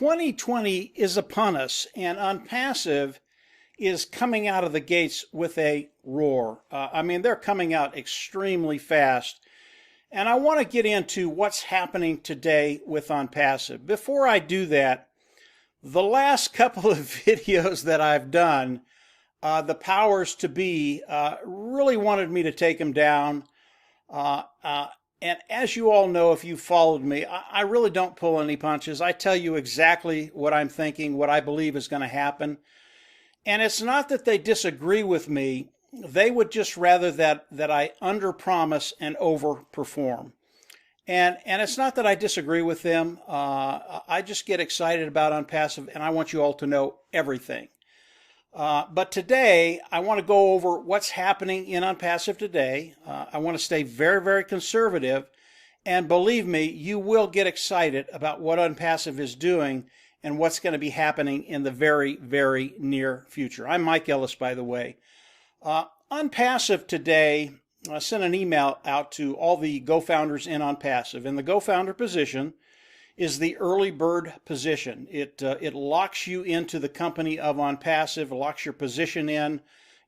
2020 is upon us, and Onpassive is coming out of the gates with a roar. They're coming out extremely fast. And I want to get into what's happening today with Onpassive. Before I do that, the last couple of videos that I've done, the powers to be really wanted me to take them down. And as you all know, if you've followed me, I really don't pull any punches. I tell you exactly what I'm thinking, what I believe is going to happen. And it's not that they disagree with me. They would just rather that I underpromise and overperform. And it's not that I disagree with them. I just get excited about Onpassive, and I want you all to know everything. But today, I want to go over what's happening in Onpassive today. I want to stay very, very conservative. And believe me, you will get excited about what Onpassive is doing and what's going to be happening in the very, very near future. I'm Mike Ellis, by the way. Onpassive today, I sent an email out to all the Gofounders in Onpassive, and the Gofounder position is the early bird position. It locks you into the company of Onpassive, locks your position in.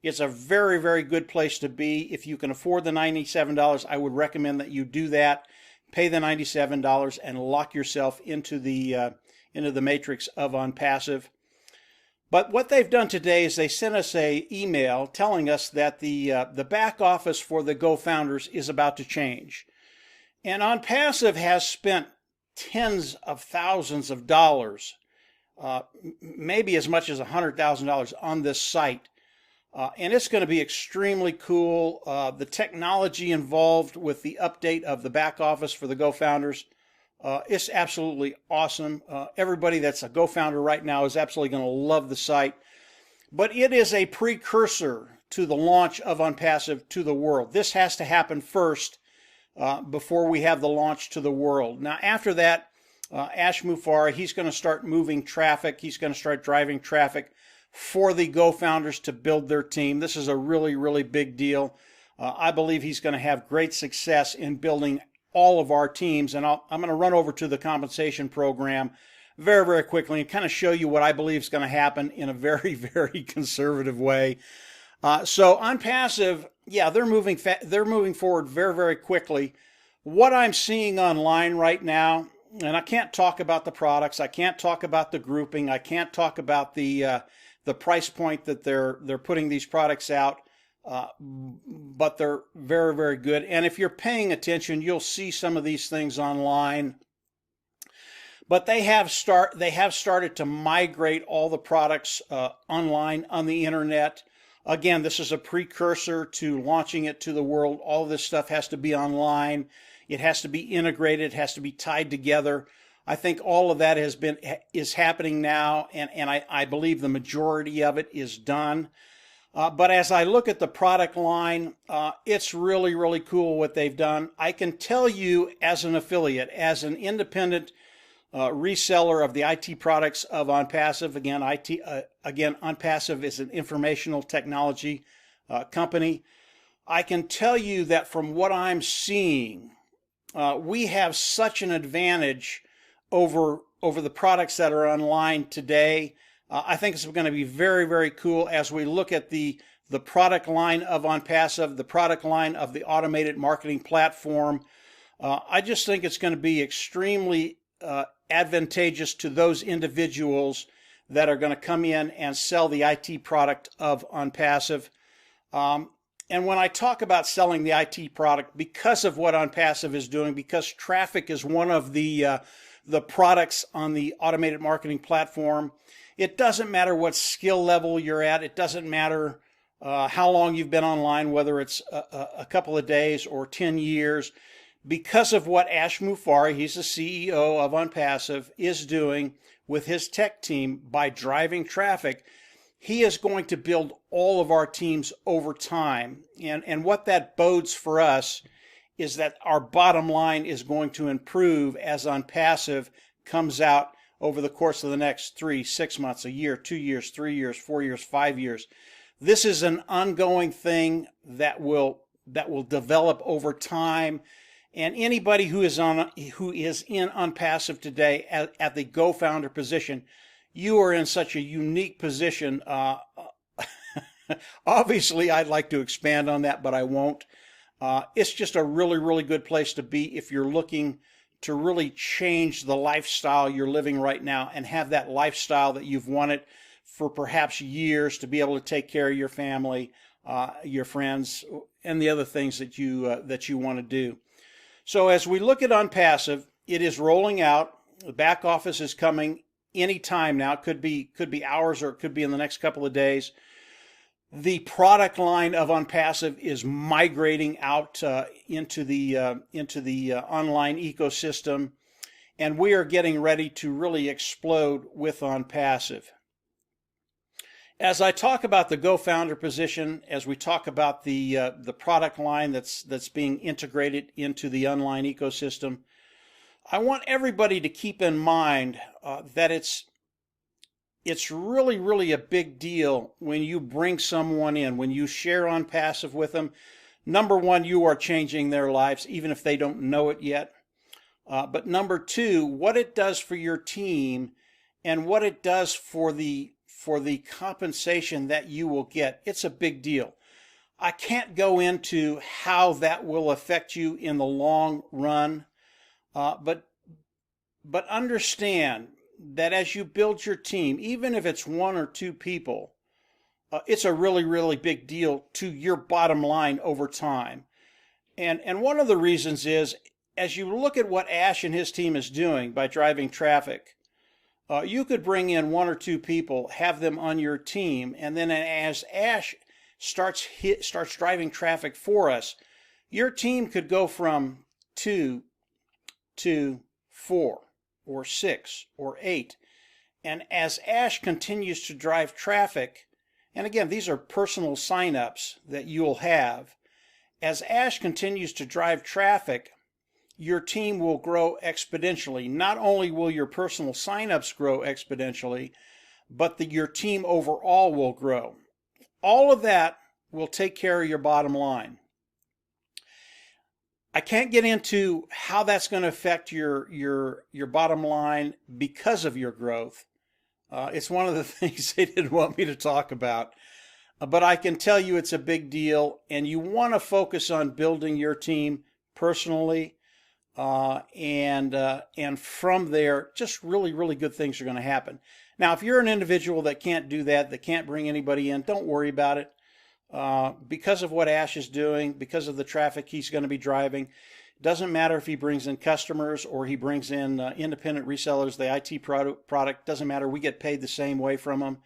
It's a very, very good place to be. If you can afford the $97, I would recommend that you do that. Pay the $97 and lock yourself into the matrix of Onpassive. But what they've done today is they sent us an email telling us that the back office for the Gofounders is about to change. And Onpassive has spent tens of thousands of dollars, maybe as much as $100,000 on this site. And it's going to be extremely cool. The technology involved with the update of the back office for the Gofounders, it's absolutely awesome. Everybody that's a Gofounder right now is absolutely going to love the site. But it is a precursor to the launch of Onpassive to the world. This has to happen first before we have the launch to the world. Now, after that, Ash Mufareh, he's going to start moving traffic. He's going to start driving traffic for the Gofounders to build their team. This is a really, really big deal. I believe he's going to have great success in building all of our teams, and I'm going to run over to the compensation program very, very quickly and kind of show you what I believe is going to happen in a very, very conservative way. So Onpassive, yeah, they're moving forward very, very quickly. What I'm seeing online right now, and I can't talk about the products, I can't talk about the grouping, I can't talk about the price point that they're putting these products out. But they're very, very good. And if you're paying attention, you'll see some of these things online. But they have started to migrate all the products online on the internet. Again, this is a precursor to launching it to the world. All this stuff has to be online. It has to be integrated. It has to be tied together. I think all of that is happening now, and I believe the majority of it is done. But as I look at the product line, it's really, really cool what they've done. I can tell you as an affiliate, as an independent reseller of the IT products of Onpassive, again, Onpassive is an informational technology company. I can tell you that from what I'm seeing, we have such an advantage over the products that are online today. I think it's going to be very, very cool as we look at the product line of Onpassive, the product line of the automated marketing platform. I just think it's going to be extremely advantageous to those individuals that are going to come in and sell the IT product of Onpassive. And when I talk about selling the IT product, because of what Onpassive is doing, because traffic is one of the products on the automated marketing platform, it doesn't matter what skill level you're at. It doesn't matter how long you've been online, whether it's a couple of days or 10 years. Because of what Ash Mufareh, he's the CEO of Onpassive, is doing with his tech team by driving traffic, he is going to build all of our teams over time. And what that bodes for us is that our bottom line is going to improve as Onpassive comes out over the course of the next 3, 6 months, a year, 2 years, 3 years, 4 years, 5 years. This is an ongoing thing that will develop over time. And anybody who is in Onpassive today at the Gofounder position, you are in such a unique position. Obviously, I'd like to expand on that, but I won't. It's just a really, really good place to be if you're looking to really change the lifestyle you're living right now and have that lifestyle that you've wanted for perhaps years, to be able to take care of your family, your friends, and the other things that you want to do. So as we look at Onpassive, it is rolling out. The back office is coming any time now. It could be hours, or it could be in the next couple of days. The product line of Onpassive is migrating out into the online ecosystem, and we are getting ready to really explode with Onpassive. As I talk about the Gofounder position, as we talk about the product line that's being integrated into the online ecosystem, I want everybody to keep in mind that it's really, really a big deal when you bring someone in, when you share Onpassive with them. Number one, you are changing their lives, even if they don't know it yet. But number two, what it does for your team and what it does for the compensation that you will get, it's a big deal. I can't go into how that will affect you in the long run, but understand that as you build your team, even if it's one or two people, it's a really, really big deal to your bottom line over time. And one of the reasons is, as you look at what Ash and his team is doing by driving traffic, you could bring in one or two people, have them on your team, and then as Ash starts driving traffic for us, your team could go from 2 to 4 or 6 or 8. And as Ash continues to drive traffic, and again, these are personal signups that you'll have, as Ash continues to drive traffic, your team will grow exponentially. Not only will your personal signups grow exponentially, but your team overall will grow. All of that will take care of your bottom line. I can't get into how that's going to affect your bottom line because of your growth. It's one of the things they didn't want me to talk about. But I can tell you it's a big deal, and you want to focus on building your team personally. And from there, just really, really good things are going to happen. Now, if you're an individual that can't do that can't bring anybody in, don't worry about it. Because of what Ash is doing, because of the traffic he's going to be driving, it doesn't matter if he brings in customers or he brings in independent resellers, the IT product, doesn't matter. We get paid the same way from them.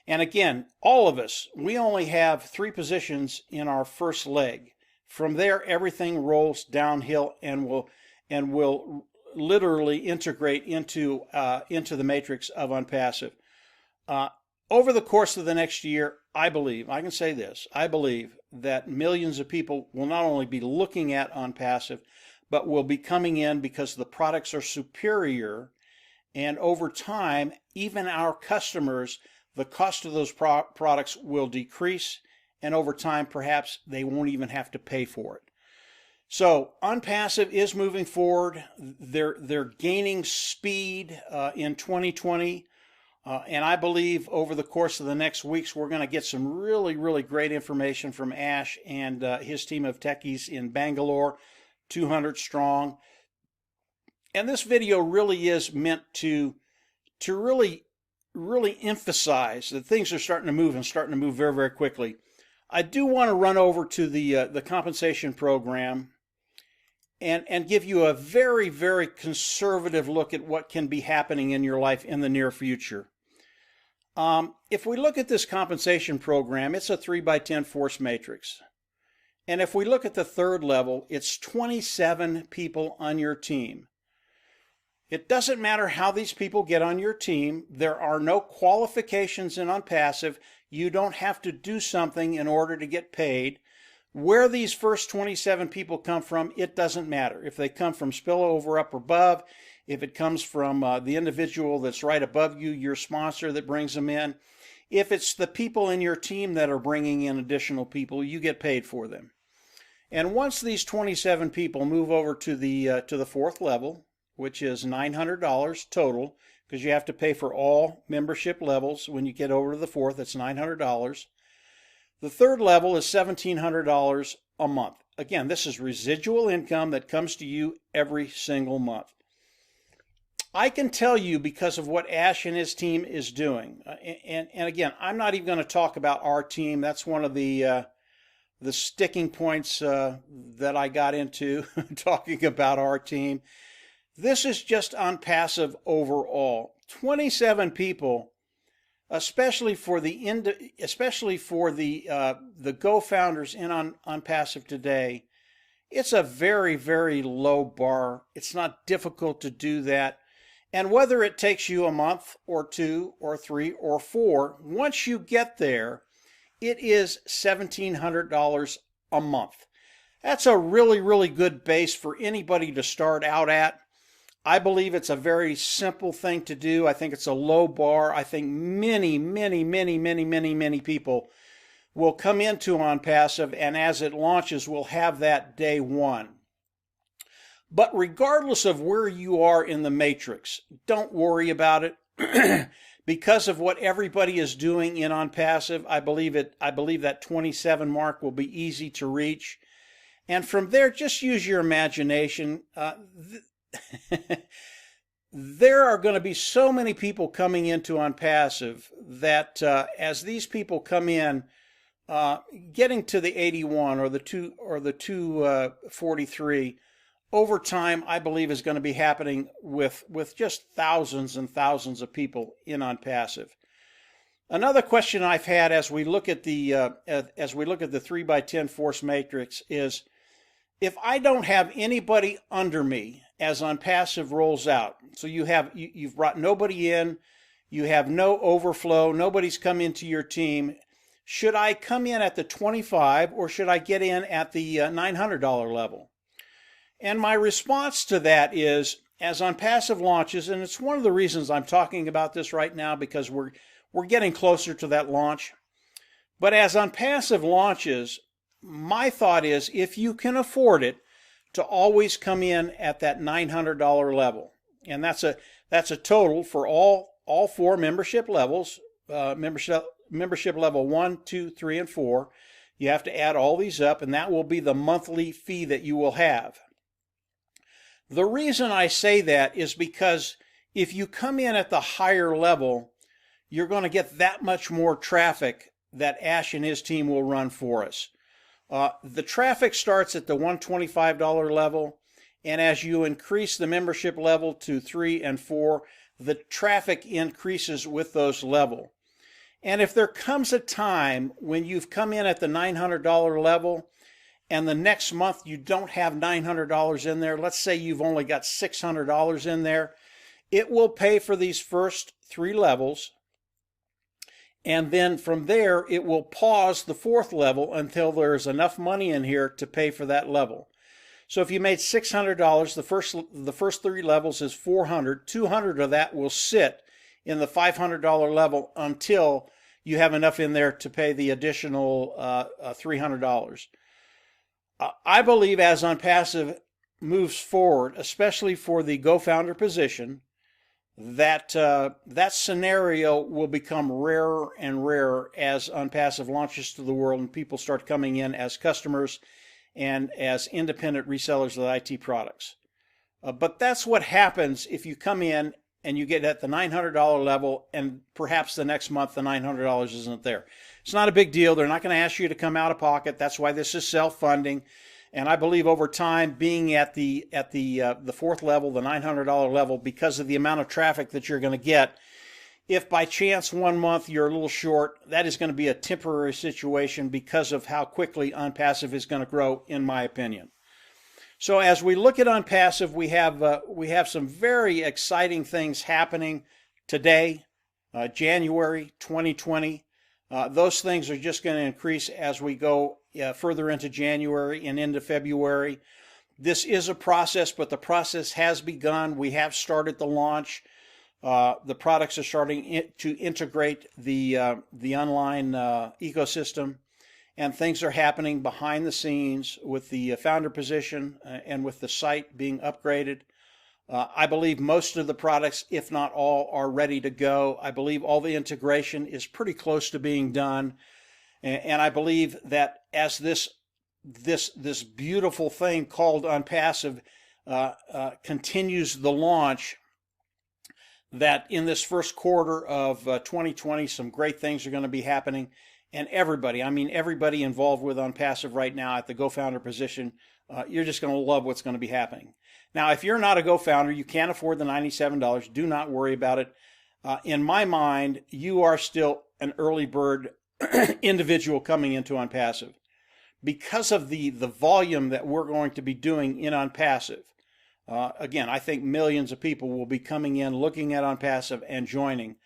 And again, all of us, we only have 3 positions in our first leg. From there, everything rolls downhill and will literally integrate into the matrix of Onpassive. Over the course of the next year, I believe that millions of people will not only be looking at Onpassive, but will be coming in because the products are superior. And over time, even our customers, the cost of those products will decrease. And over time, perhaps they won't even have to pay for it. So Onpassive is moving forward. They're gaining speed in 2020. And I believe over the course of the next weeks, we're going to get some really, really great information from Ash and his team of techies in Bangalore, 200 strong. And this video really is meant to really, really emphasize that things are starting to move and starting to move very, very quickly. I do want to run over to the compensation program and give you a very, very conservative look at what can be happening in your life in the near future. If we look at this compensation program, it's a 3x10 force matrix. And if we look at the third level, it's 27 people on your team. It doesn't matter how these people get on your team. There are no qualifications in Onpassive. You don't have to do something in order to get paid. Where these first 27 people come from, it doesn't matter. If they come from spillover up or above, if it comes from the individual that's right above you, your sponsor that brings them in, if it's the people in your team that are bringing in additional people, you get paid for them. And once these 27 people move over to the fourth level, which is $900 total, because you have to pay for all membership levels. When you get over to the fourth, it's $900. The third level is $1,700 a month. Again, this is residual income that comes to you every single month. I can tell you because of what Ash and his team is doing. And again, I'm not even going to talk about our team. That's one of the sticking points that I got into talking about our team. This is just Onpassive overall. 27 people, especially for the Gofounders in Onpassive today. It's a very, very low bar. It's not difficult to do that. And whether it takes you a month or 2 or 3 or 4, once you get there, it is $1,700 a month. That's a really, really good base for anybody to start out at. I believe it's a very simple thing to do. I think it's a low bar. I think many, many, many, many, many, many people will come into Onpassive, and as it launches, will have that day one. But regardless of where you are in the matrix, don't worry about it. Because of what everybody is doing in Onpassive, I believe that 27 mark will be easy to reach. And from there, just use your imagination. There are going to be so many people coming into Onpassive that as these people come in, getting to the 81 or the 243, over time, I believe is going to be happening with just thousands and thousands of people in Onpassive. Another question I've had as we look at the 3x10 force matrix is, if I don't have anybody under me as Onpassive rolls out, so you've brought nobody in, you have no overflow, nobody's come into your team, should I come in at the 25 or should I get in at the $900 level? And my response to that is, as Onpassive launches, and it's one of the reasons I'm talking about this right now, because we're getting closer to that launch. But as Onpassive launches, my thought is, if you can afford it, to always come in at that $900 level. And that's a total for all 4 membership levels, membership level 1, 2, 3, and 4. You have to add all these up, and that will be the monthly fee that you will have. The reason I say that is because if you come in at the higher level, you're going to get that much more traffic that Ash and his team will run for us. The traffic starts at the $125 level, and as you increase the membership level to 3 and 4, the traffic increases with those levels. And if there comes a time when you've come in at the $900 level, and the next month you don't have $900 in there, let's say you've only got $600 in there, it will pay for these first 3 levels, and then from there it will pause the 4th level until there's enough money in here to pay for that level. So if you made $600, the first 3 levels is $400. $200 of that will sit in the $500 level until you have enough in there to pay the additional $300. I believe as Onpassive moves forward, especially for the Gofounder position, that scenario will become rarer and rarer as Onpassive launches to the world and people start coming in as customers and as independent resellers of the IT products. But that's what happens if you come in and you get at the $900 level and perhaps the next month the $900 isn't there. It's not a big deal. They're not going to ask you to come out of pocket. That's why this is self-funding. And I believe over time, being at the 4th level, the $900 level, because of the amount of traffic that you're going to get, if by chance one month you're a little short, that is going to be a temporary situation because of how quickly Onpassive is going to grow, in my opinion. So as we look at Onpassive, we have some very exciting things happening today, January 2020. Those things are just going to increase as we go further into January and into February. This is a process, but the process has begun. We have started the launch. The products are starting to integrate the online ecosystem. and things are happening behind the scenes with the founder position and with the site being upgraded. I believe most of the products, if not all, are ready to go. I believe all the integration is pretty close to being done, and I believe that as this beautiful thing called Onpassive continues the launch, that in this first quarter of 2020, some great things are going to be happening. And everybody, I mean everybody involved with Onpassive right now at the GoFounder position, you're just going to love what's going to be happening. Now, if you're not a GoFounder, you can't afford the $97, do not worry about it. In my mind, you are still an early bird individual coming into Onpassive. Because of the volume that we're going to be doing in Onpassive, again, I think millions of people will be coming in, looking at Onpassive and joining.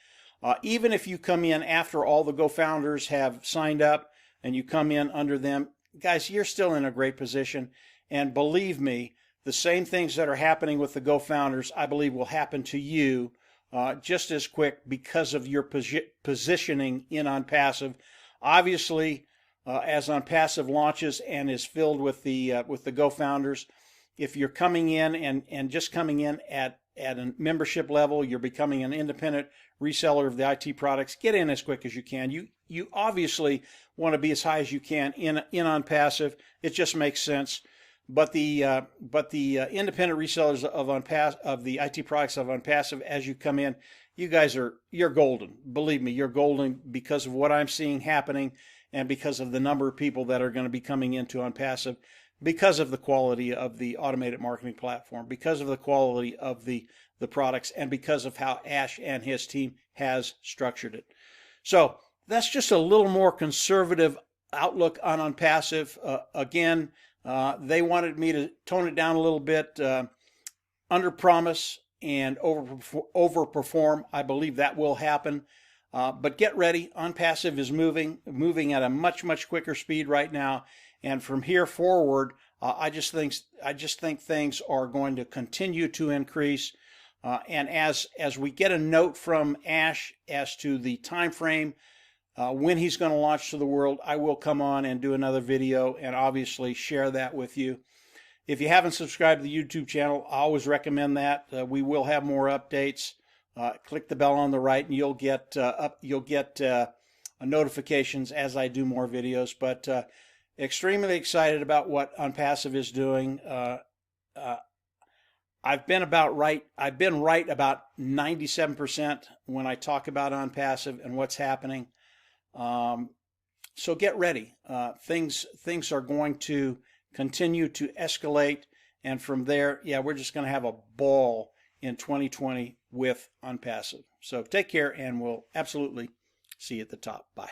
Even if you come in after all the GoFounders have signed up and you come in under them, guys, you're still in a great position. And believe me, the same things that are happening with the GoFounders, I believe, will happen to you just as quick because of your positioning in Onpassive. Obviously, as Onpassive launches and is filled with the GoFounders, if you're coming in and just coming in at a membership level, you're becoming an independent reseller of the IT products, get in as quick as you can. You obviously want to be as high as you can in Onpassive. It just makes sense. But the independent resellers of the IT products of Onpassive, as you come in, you guys you're golden. Believe me, you're golden because of what I'm seeing happening and because of the number of people that are going to be coming into Onpassive, because of the quality of the automated marketing platform, because of the quality of the products, and because of how Ash and his team has structured it. So that's just a little more conservative outlook on Onpassive. Again, they wanted me to tone it down a little bit, under promise and overperform. I believe that will happen. But get ready. Onpassive is moving at a much quicker speed right now. And from here forward, I just think things are going to continue to increase. And as we get a note from Ash as to the time frame when he's going to launch to the world, I will come on and do another video and obviously share that with you. If you haven't subscribed to the YouTube channel, I always recommend that. We will have more updates. Click the bell on the right, and you'll get notifications as I do more videos. But extremely excited about what Onpassive is doing. I've been right about 97% when I talk about Onpassive and what's happening. So get ready. Things are going to continue to escalate, and from there, yeah, we're just going to have a ball in 2020 with Onpassive. So take care, and we'll absolutely see you at the top. Bye.